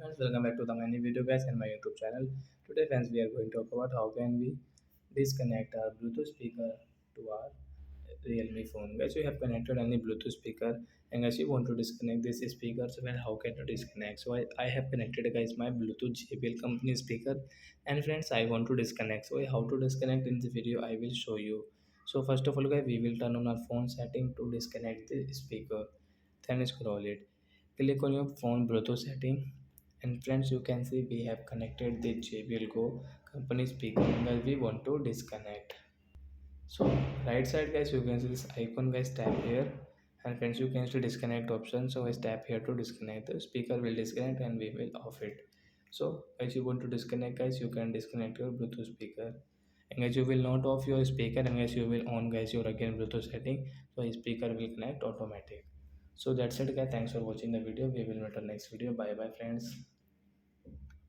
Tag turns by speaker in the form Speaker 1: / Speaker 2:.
Speaker 1: Friends, welcome back to the many video guys and my YouTube channel. Today friends we are going to talk about how can we disconnect our Bluetooth speaker to our Realme phone. Guys, you have connected any Bluetooth speaker and guys you want to disconnect this speaker, so then how can you disconnect? So I have connected guys my Bluetooth JBL company speaker, and friends I want to disconnect. So how to disconnect in the video I will show you. So first of all guys we will turn on our phone setting to disconnect the speaker. Then scroll it. Click on your phone Bluetooth setting, and friends you can see we have connected the JBL Go company speaker that we want to disconnect. So right side guys you can see this icon guys, tap here, and friends you can see disconnect option, so guys tap here to disconnect. The speaker will disconnect and we will off it. So guys you want to disconnect guys, you can disconnect your Bluetooth speaker, and guys you will not off your speaker, and guys you will on guys your again Bluetooth setting, so your speaker will connect automatic. So that's it guys, thanks for watching the video. We will meet on next video. Bye bye friends.